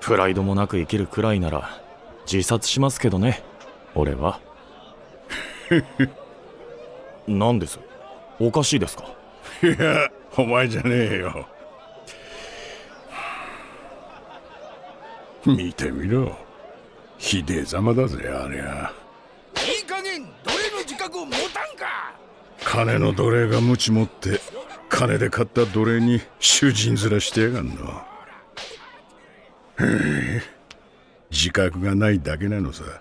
プライドもなく生きるくらいなら自殺しますけどね、俺は。何です？おかしいですか？いや、お前じゃねえよ。見てみろ。ひでえざまだぜ、ありゃ。いい加減奴隷の自覚を持たんか。金の奴隷がムチ持って金で買った奴隷に囚人面してやがんの。自覚がないだけなのさ。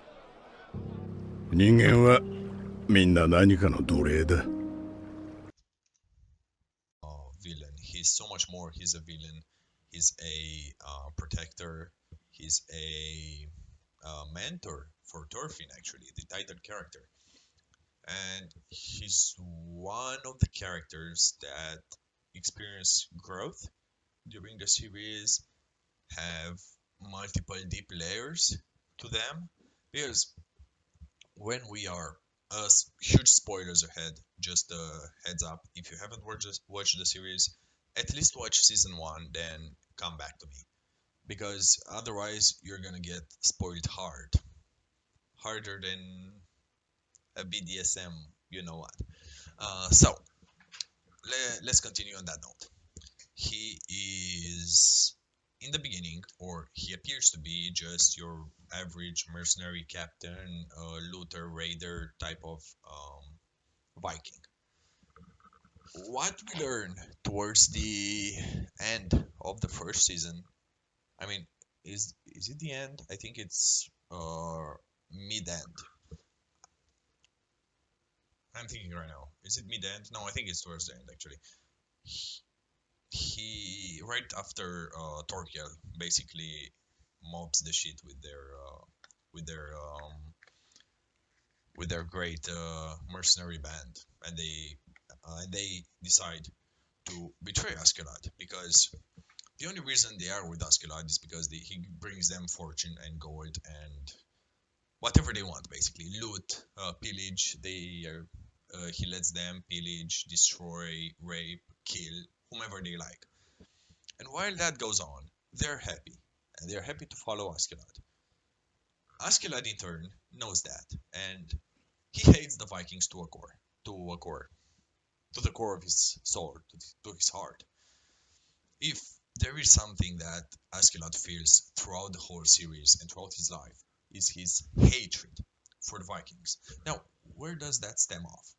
人間はみんな何かの奴隷だ。Villain. He's so much more. He's a villain. He's a protector. He's a mentor for Thorfinn, actually, the title character. And he's one of the characters that experience growth during the series, have multiple deep layers to them. Because when we are huge spoilers ahead, just a heads up, if you haven't watched the series, at least watch season 1, then come back to me, because otherwise you're gonna get spoiled harder than a BDSM, you know what. So let's continue on that note. He is, in the beginning, or he appears to be, just your average mercenary captain, looter, raider type of Viking. What we learn towards the end of the first season, I mean, is it the end? I think it's mid end. I'm thinking right now. Is it mid end? No, I think it's towards the end actually. He right after Torquil basically mobs the shit with their um, with their great mercenary band, and they decide to betray Askeladd, because the only reason they are with Askeladd is because he brings them fortune and gold and whatever they want, basically loot, pillage. He lets them pillage, destroy, rape, kill whomever they like. And while that goes on, they're happy, and they're happy to follow Askeladd. Askeladd in turn knows that, and he hates the Vikings to the core of his soul, to his heart. If there is something that Askeladd feels throughout the whole series and throughout his life, is his hatred for the Vikings. Now, where does that stem off?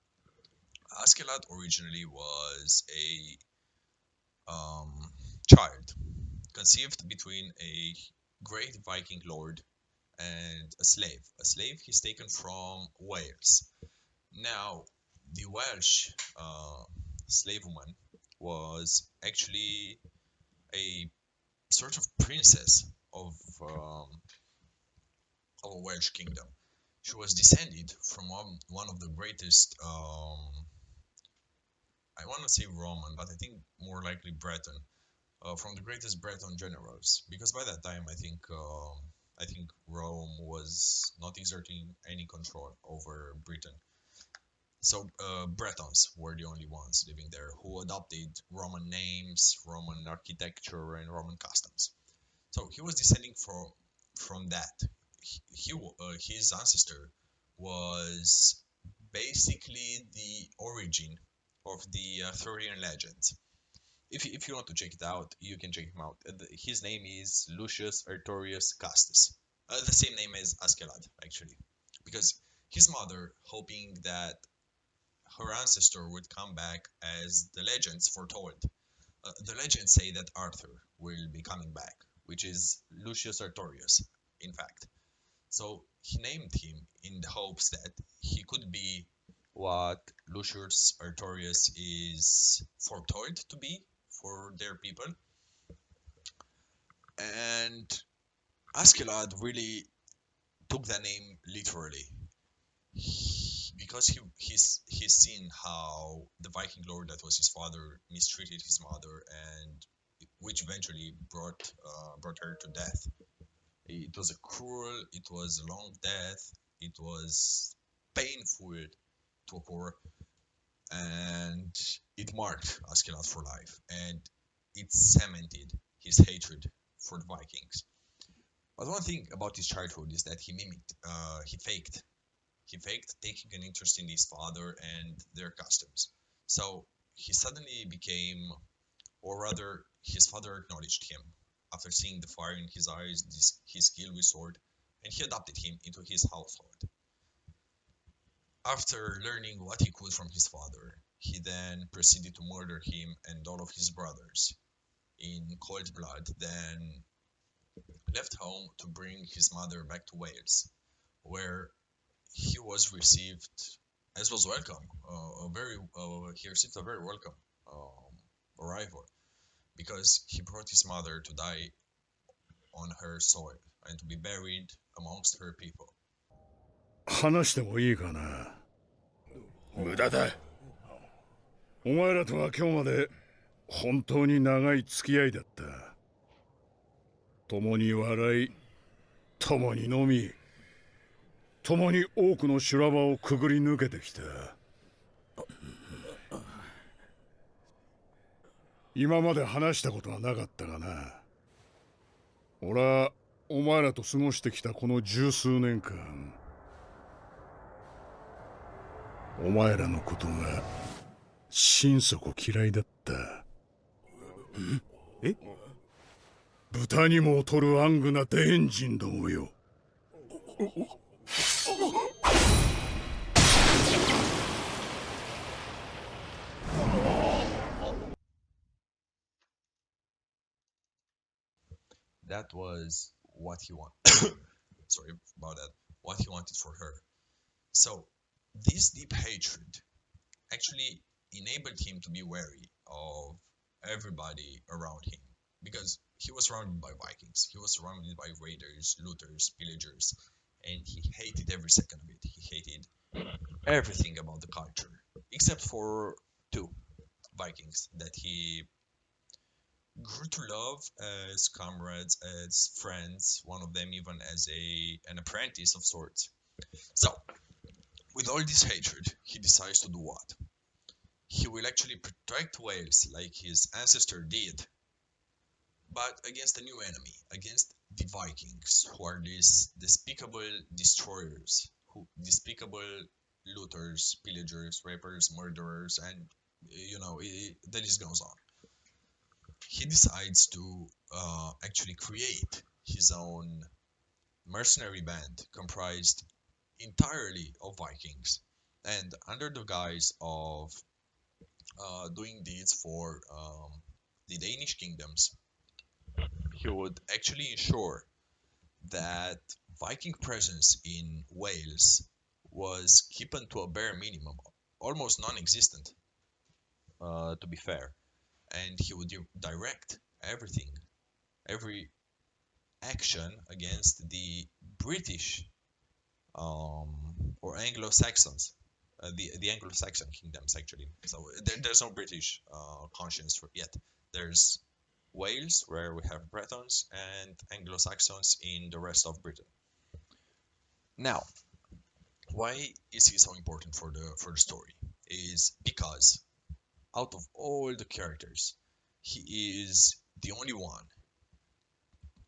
Askeladd originally was a child conceived between a great Viking lord and a slave. A slave he's taken from Wales. Now, the Welsh slave woman was actually a sort of princess of a Welsh kingdom. She was descended from one of the greatest, I want to say Roman, but I think more likely Breton, from the greatest Breton generals. Because by that time, I think Rome was not exerting any control over Britain. So Bretons were the only ones living there who adopted Roman names, Roman architecture, and Roman customs. So he was descending from that. His ancestor was basically the origin of the Arthurian legends. If you want to check it out, you can check him out. His name is Lucius Artorius Castus, the same name as Askeladd, actually, because his mother, hoping that her ancestor would come back as the legends foretold. The legends say that Arthur will be coming back, which is Lucius Artorius, in fact. So he named him in the hopes that he could be what Lucius Artorius is foretold to be for their people. And Askeladd really took that name literally, because he's seen how the Viking lord that was his father mistreated his mother, and which eventually brought her to death. It was a cruel, it was a long death, it was painful to a core, and it marked Askeladd for life, and it cemented his hatred for the Vikings. But one thing about his childhood is that he faked taking an interest in his father and their customs. So he suddenly became, or rather, his father acknowledged him after seeing the fire in his eyes, his skill with sword, and he adopted him into his household. After learning what he could from his father, he then proceeded to murder him and all of his brothers in cold blood, then left home to bring his mother back to Wales, where he was received as was welcome. He received a very welcome arrival because he brought his mother to die on her soil and to be buried amongst her people. 話してもいいかな。無駄だ。お前らとは今日まで本当に長い付き合いだった。共に笑い、共に飲み、共に多くの修羅場をくぐり抜けてきた。今まで話したことはなかったがな。俺はお前らと過ごしてきたこの十数年間、お前らのことが心底嫌いだった。え？豚にも劣る暗愚なデエンジンどもよ。That was what he wanted. Sorry about that. What he wanted for her. So, this deep hatred actually enabled him to be wary of everybody around him because he was surrounded by Vikings, he was surrounded by raiders, looters, pillagers, and he hated every second of it. He hated everything about the culture except for two Vikings that he grew to love as comrades, as friends, one of them even as an apprentice of sorts. So, with all this hatred, he decides to do what? He will actually protect Wales like his ancestor did, but against a new enemy, against the Vikings, who are these despicable destroyers, despicable looters, pillagers, rapers, murderers, and the list goes on. He decides to actually create his own mercenary band comprised entirely of Vikings, and under the guise of doing deeds for the Danish kingdoms, he would actually ensure that Viking presence in Wales was kept to a bare minimum, almost non-existent, to be fair. And he would direct everything, every action against the British or Anglo-Saxons, the Anglo-Saxon kingdoms actually. So there's no British conscience yet. There's Wales, where we have Bretons, and Anglo-Saxons in the rest of Britain. Now, why is he so important for the story? Is because out of all the characters, he is the only one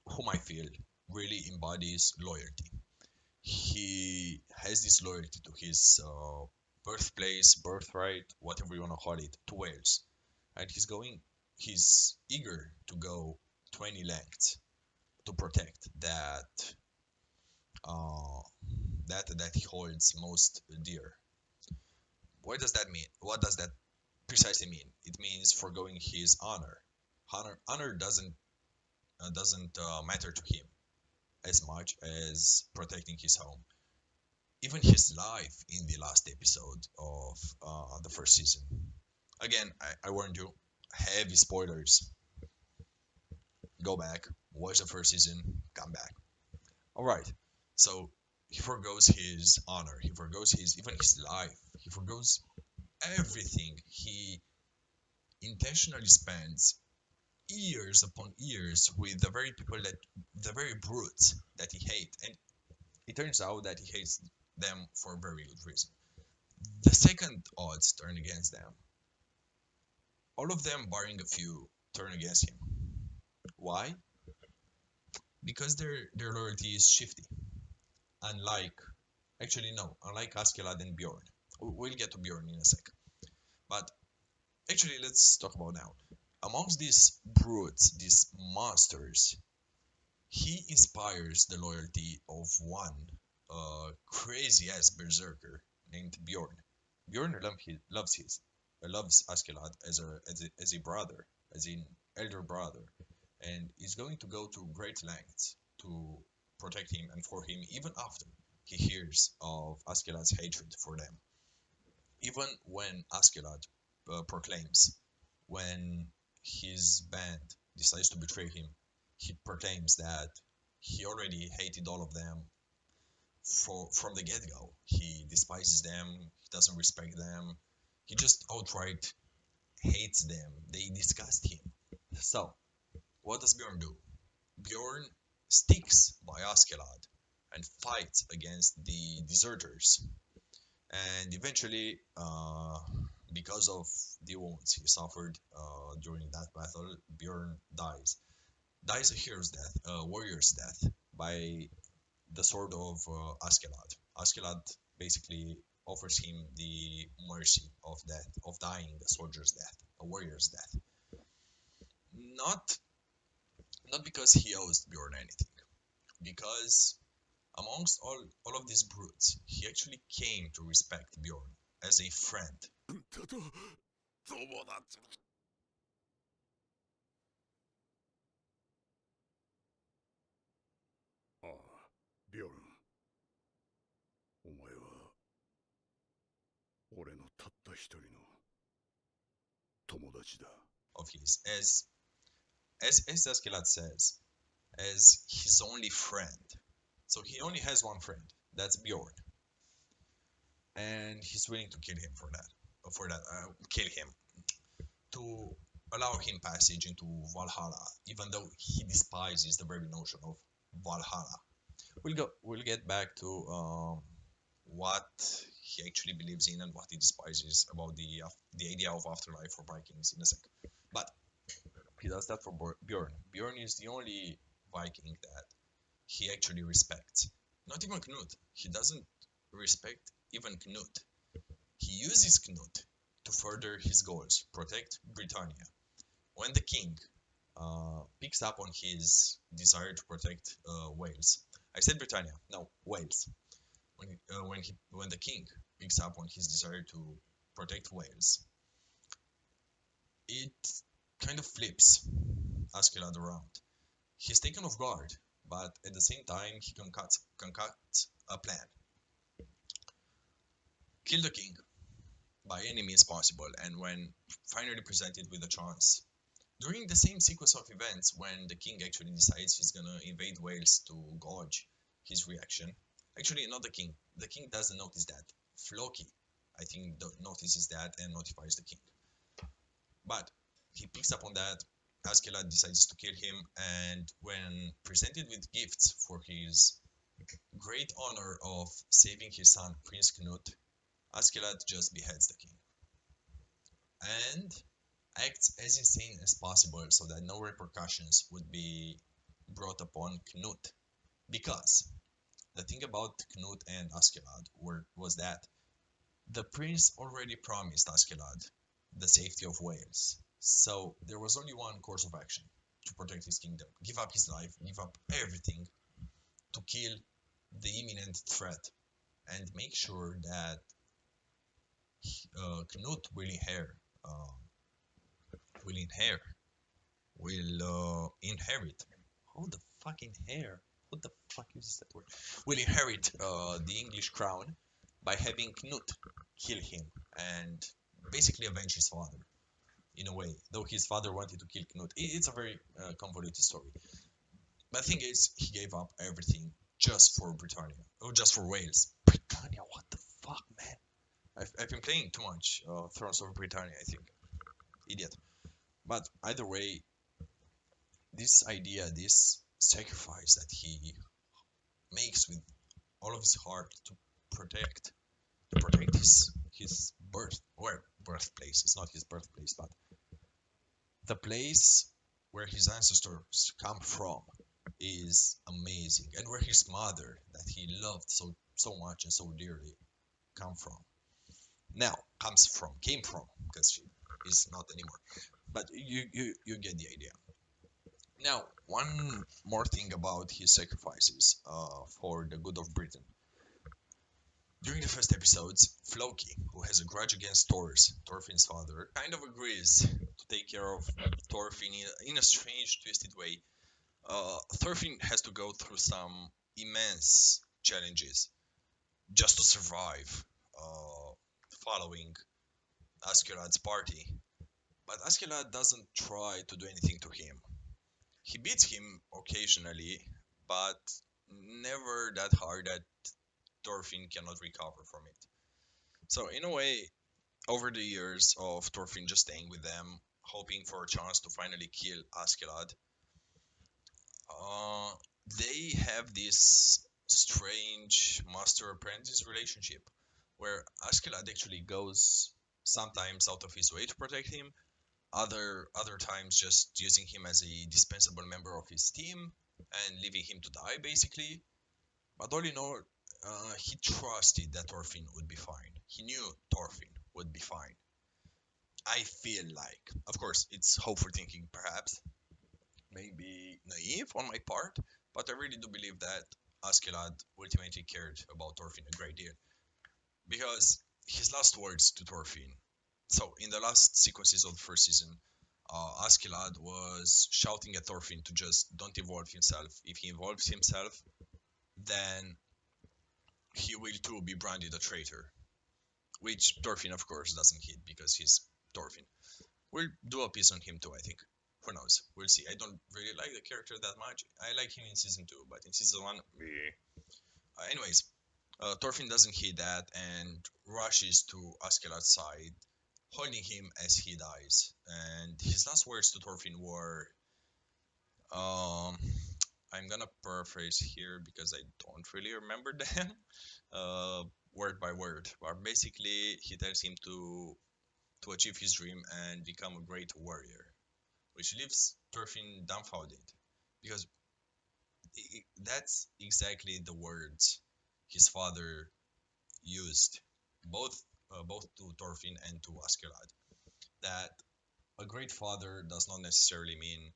whom I feel really embodies loyalty. He has this loyalty to his birthplace, birthright, whatever you want to call it, to Wales, and he's eager to go to any lengths to protect that that he holds most dear. What does that mean? What does that precisely mean? It means foregoing his honor. Honor doesn't matter to him as much as protecting his home. Even his life in the last episode of the first season. Again, I warned you, heavy spoilers. Go back, watch the first season, come back. Alright, so he forgoes his honor, he forgoes even his life, he forgoes everything. He intentionally spends years upon years with the very brutes that he hates, and it turns out that he hates them for a very good reason. The second odds turn against them. All of them, barring a few, turn against him. Why? because their loyalty is shifty. Unlike, actually no, unlike Askeladd and Bjorn. We'll get to Bjorn in a sec. But actually, let's talk about now. Amongst these brutes, these monsters, he inspires the loyalty of one crazy ass berserker named Bjorn. Bjorn loves Askeladd as a brother, as an elder brother, and is going to go to great lengths to protect him and for him even after he hears of Askeladd's hatred for them. Even when Askeladd proclaims, when his band decides to betray him, he proclaims that he already hated all of them from the get-go. He despises them, he doesn't respect them, he just outright hates them. They disgust him. So, what does Bjorn do? Bjorn sticks by Askeladd and fights against the deserters. And eventually, because of the wounds he suffered during that battle, Bjorn dies. Dies a hero's death, a warrior's death, by the sword of Askeladd. Askeladd basically offers him the mercy of death, of dying a soldier's death, a warrior's death. Not not because he owes Bjorn anything, because amongst all of these brutes, he actually came to respect Bjorn as a friend. 友達。ああ、ビョルン、お前は俺のたった一人の友達だ。Of his, as Askeladd says, as his only friend. So he only has one friend. That's Bjorn, and he's willing to kill him for that. Kill him to allow him passage into Valhalla, even though he despises the very notion of Valhalla. We'll get back to what he actually believes in and what he despises about the idea of afterlife for Vikings in a sec. But he does that for Bjorn. Bjorn is the only Viking that he actually respects. Not even Knut. He doesn't respect even Knut. He uses Knut to further his goals, protect Britannia. When the king picks up on his desire to protect Wales, I said Britannia, no, Wales. When the king picks up on his desire to protect Wales, it kind of flips Askeladd around. He's taken off guard, but at the same time he concocts a plan. Kill the king by any means possible, and when finally presented with a chance, during the same sequence of events when the king actually decides he's gonna invade Wales to gauge his reaction. Actually, not the king. The king doesn't notice that. Floki, I think, notices that and notifies the king. But he picks up on that. Askeladd decides to kill him, and when presented with gifts for his great honor of saving his son, Prince Knut, Askeladd just beheads the king. And acts as insane as possible so that no repercussions would be brought upon Knut. Because the thing about Knut and Askeladd was that the prince already promised Askeladd the safety of Wales. So there was only one course of action to protect his kingdom. Give up his life, give up everything to kill the imminent threat and make sure that Knut will inherit how the fucking hair what the fuck is that word will inherit the English crown by having Knut kill him and basically avenge his father in a way, though his father wanted to kill Knut. It's a very convoluted story, but the thing is he gave up everything just for Britannia, or just for Wales. Britannia, what the fuck, man. I've been playing too much Thrones of Britannia, I think. Idiot. But either way, this idea, this sacrifice that he makes with all of his heart to protect his birthplace. It's not his birthplace, but the place where his ancestors come from. is amazing, and where his mother, that he loved so much and so dearly, come from. Now came from, because she is not anymore. But you get the idea. Now, one more thing about his sacrifices for the good of Britain. During the first episodes, Floki, who has a grudge against Thorfinn's father, kind of agrees to take care of Thorfinn in a strange, twisted way. Thorfinn has to go through some immense challenges just to survive, following Askeladd's party. But Askeladd doesn't try to do anything to him. He beats him occasionally, but never that hard that Thorfinn cannot recover from it. So in a way, over the years of Thorfinn just staying with them, hoping for a chance to finally kill Askeladd, uh, they have this strange master-apprentice relationship, where Askeladd actually goes sometimes out of his way to protect him, other times just using him as a dispensable member of his team and leaving him to die basically. But all in all, he trusted that Thorfinn would be fine. He knew Thorfinn would be fine. I feel like, of course, it's hopeful thinking, perhaps, maybe naive on my part, but I really do believe that Askeladd ultimately cared about Thorfinn a great deal. Because his last words to Thorfinn, so in the last sequences of the first season, Askeladd was shouting at Thorfinn to just don't involve himself. If he involves himself, then he will too be branded a traitor. Which Thorfinn, of course, doesn't hit because he's Thorfinn. We'll do a piece on him too, I think. Who knows? We'll see. I don't really like the character that much. I like him in season 2, but in season 1, meh. Anyways, Thorfinn doesn't hit that and rushes to Askeladd's side, holding him as he dies. And his last words to Thorfinn were, um, I'm gonna paraphrase here because I don't really remember them, word by word. But basically, he tells him to achieve his dream and become a great warrior, which leaves Thorfinn dumbfounded because that's exactly the words his father used, both to Thorfinn and to Askeladd. That a great father does not necessarily mean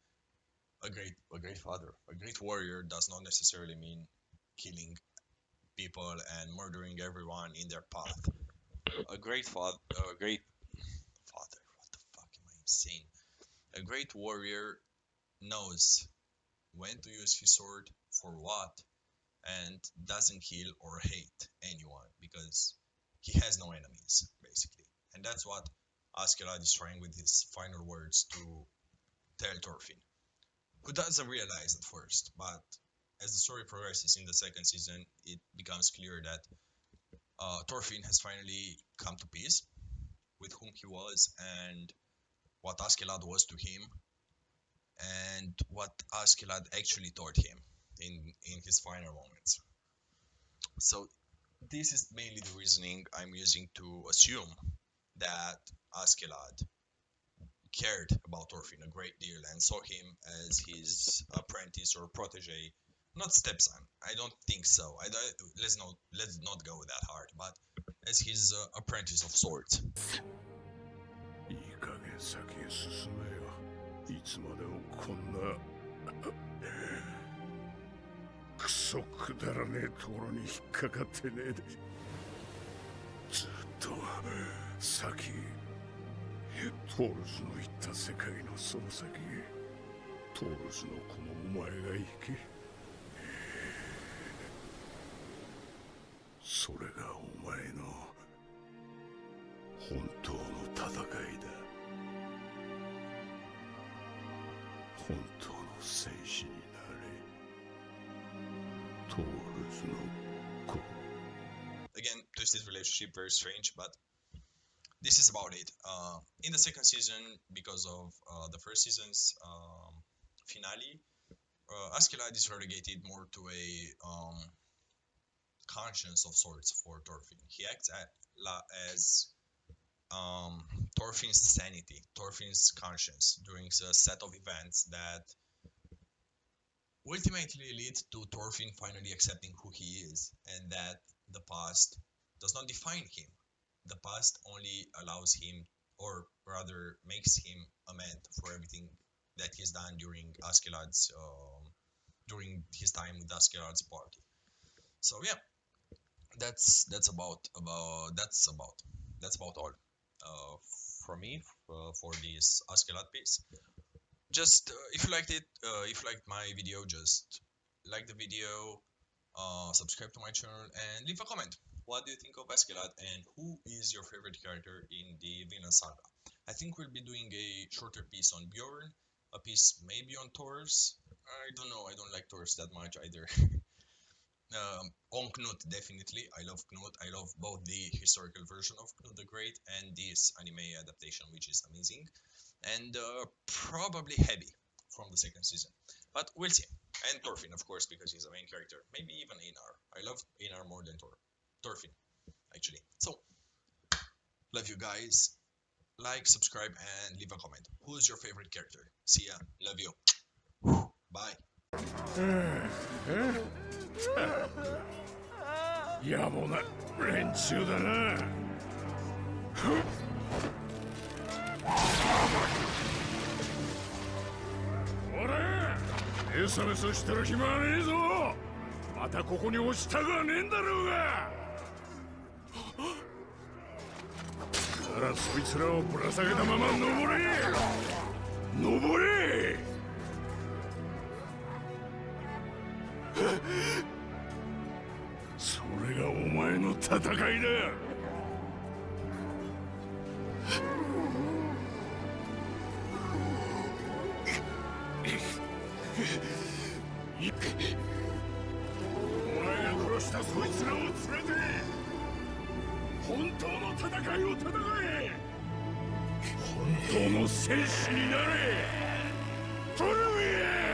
a great father. A great warrior does not necessarily mean killing people and murdering everyone in their path. A great father. What the fuck am I saying? A great warrior knows when to use his sword for what and doesn't kill or hate anyone because he has no enemies, basically. And that's what Askeladd is trying with his final words to tell Thorfinn, who doesn't realize at first, but as the story progresses in the second season, it becomes clear that Thorfinn has finally come to peace with whom he was and what Askeladd was to him, and what Askeladd actually taught him in his final moments. So this is mainly the reasoning I'm using to assume that Askeladd cared about Thorfinn a great deal and saw him as his apprentice or protege, not stepson. I don't think so. Let's not go that hard, but as his apprentice of sorts. いい加減先へ進めよ。いつまでもこんなクソくだらねえところに引っかかってねえで。ずっと先、トールズの言った世界のその先へ、トールズのこのお前が行け。それがお前の本当の戦いだ。本当の戦士になれ。トールズの子。 Again, twisted relationship, very strange, but this is about it. In the second season, because of the first season's finale, Askeladd is relegated more to a conscience of sorts for Thorfinn. He acts as Thorfinn's sanity, Thorfinn's conscience during a set of events that ultimately lead to Thorfinn finally accepting who he is and that the past does not define him. The past only allows him, or rather makes him amend for everything that he's done during his time with Askeladd's party. So yeah, that's about all uh, for me for this Askeladd piece. Just if you liked my video, just like the video, subscribe to my channel, and leave a comment. What do you think of Askeladd, and who is your favorite character in the Vinland Saga? I think we'll be doing a shorter piece on Bjorn, a piece maybe on Thors. I don't know. I don't like Thors that much either. On Knut, definitely. I love Knut. I love both the historical version of Knut the Great and this anime adaptation, which is amazing. And probably Heavy from the second season. But we'll see. And Thorfinn, of course, because he's the main character. Maybe even Einar. I love Einar more than Thorfinn, actually. So, love you guys. Like, subscribe, and leave a comment. Who's your favorite character? See ya. Love you. Bye. 野暮な連中だな。おら、メソメソしてる暇はねえぞ。またここに落ちたがねえんだろうが。ならそいつらをぶら下げたまま登れ。登れ。それがお前の戦いだ。お前が殺したそいつらを連れて本当の戦いを戦え。本当の戦士になれ。トルウィエ